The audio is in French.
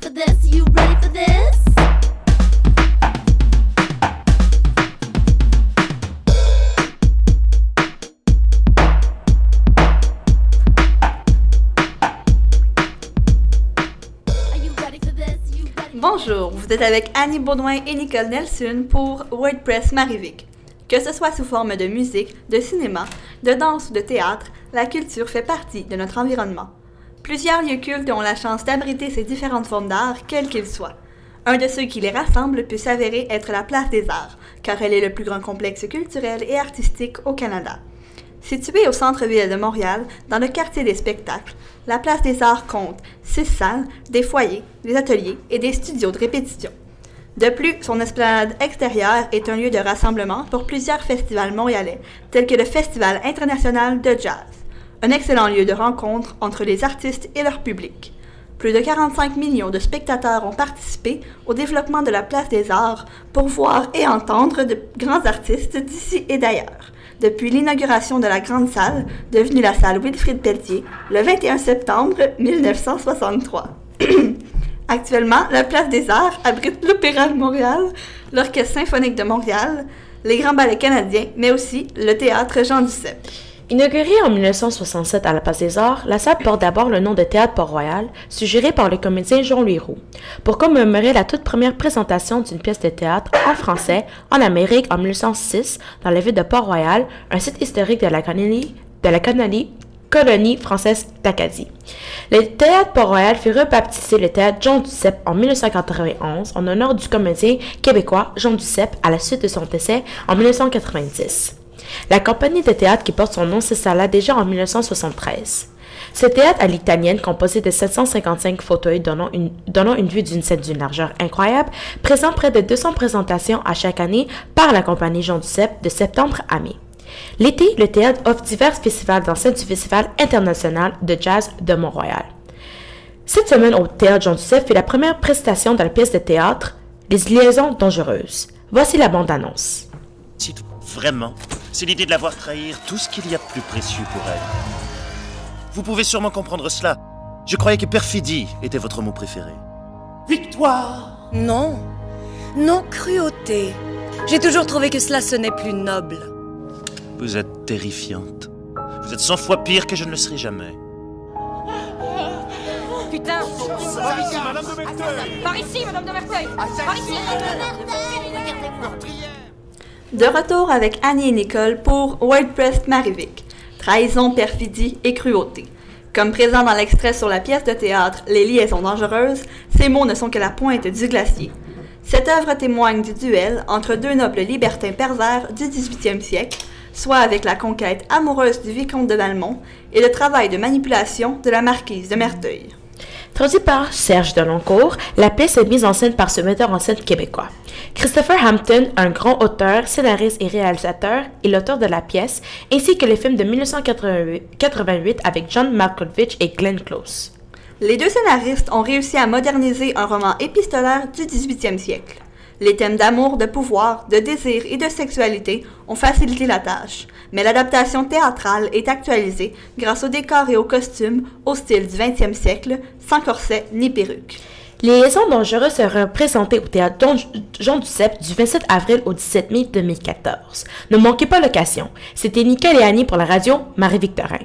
for this? You ready for this? Bonjour, vous êtes avec Annie Baudouin et Nicole Nelson pour WordPress Marivic. Que ce soit sous forme de musique, de cinéma, de danse ou de théâtre, la culture fait partie de notre environnement. Plusieurs lieux cultes ont la chance d'abriter ces différentes formes d'art, quels qu'ils soient. Un de ceux qui les rassemble peut s'avérer être la Place des Arts, car elle est le plus grand complexe culturel et artistique au Canada. Située au centre-ville de Montréal, dans le quartier des spectacles, la Place des Arts compte 6 salles, des foyers, des ateliers et des studios de répétition. De plus, son esplanade extérieure est un lieu de rassemblement pour plusieurs festivals montréalais, tels que le Festival international de jazz, un excellent lieu de rencontre entre les artistes et leur public. Plus de 45 millions de spectateurs ont participé au développement de la Place des Arts pour voir et entendre de grands artistes d'ici et d'ailleurs. Depuis l'inauguration de la grande salle, devenue la salle Wilfrid Pelletier, le 21 septembre 1963. Actuellement, la Place des Arts abrite l'Opéra de Montréal, l'Orchestre symphonique de Montréal, les Grands Ballets canadiens, mais aussi le Théâtre Jean Duceppe. Inaugurée en 1967 à la Place des Arts, la salle porte d'abord le nom de Théâtre Port-Royal, suggéré par le comédien Jean-Louis Roux, pour commémorer la toute première présentation d'une pièce de théâtre en français en Amérique en 1906 dans la ville de Port-Royal, un site historique de la colonie française d'Acadie. Le Théâtre Port-Royal fut rebaptisé le Théâtre Jean Duceppe en 1991 en honneur du comédien québécois Jean Duceppe à la suite de son décès en 1990. La compagnie de théâtre qui porte son nom s'installa déjà en 1973. Ce théâtre à l'italienne, composé de 755 fauteuils donnant une vue d'une scène d'une largeur incroyable, présente près de 200 présentations à chaque année par la compagnie Jean Duceppe de septembre à mai. L'été, le théâtre offre divers festivals dans le du Festival international de jazz de Mont-Royal. Cette semaine au Théâtre Jean Duceppe fut la première prestation de la pièce de théâtre « Les liaisons dangereuses ». Voici la bande-annonce. Vraiment, c'est l'idée de la voir trahir tout ce qu'il y a de plus précieux pour elle. Vous pouvez sûrement comprendre cela. Je croyais que perfidie était votre mot préféré. Victoire! Non, cruauté. J'ai toujours trouvé que cela sonnait plus noble. Vous êtes terrifiante. Vous êtes 100 fois pire que je ne le serai jamais. Putain! Madame de Merteuil! Par ici, Madame de Merteuil! Par ici! De retour avec Annie et Nicole pour WordPress Marivic. Trahison, perfidie et cruauté. Comme présent dans l'extrait sur la pièce de théâtre Les liaisons dangereuses, ces mots ne sont que la pointe du glacier. Cette œuvre témoigne du duel entre deux nobles libertins pervers du 18e siècle, soit avec la conquête amoureuse du vicomte de Valmont et le travail de manipulation de la marquise de Merteuil. Traduit par Serge Deloncourt, la pièce est mise en scène par ce metteur en scène québécois. Christopher Hampton, un grand auteur, scénariste et réalisateur, est l'auteur de la pièce, ainsi que les films de 1988 avec John Malkovich et Glenn Close. Les deux scénaristes ont réussi à moderniser un roman épistolaire du 18e siècle. Les thèmes d'amour, de pouvoir, de désir et de sexualité ont facilité la tâche, mais l'adaptation théâtrale est actualisée grâce aux décors et aux costumes au style du 20e siècle, sans corset ni perruque. Les liaisons dangereuses seront présentées au Théâtre Jean Duceppe du 27 avril au 17 mai 2014. Ne manquez pas l'occasion. C'était Nicole et Annie pour la radio Marie-Victorin.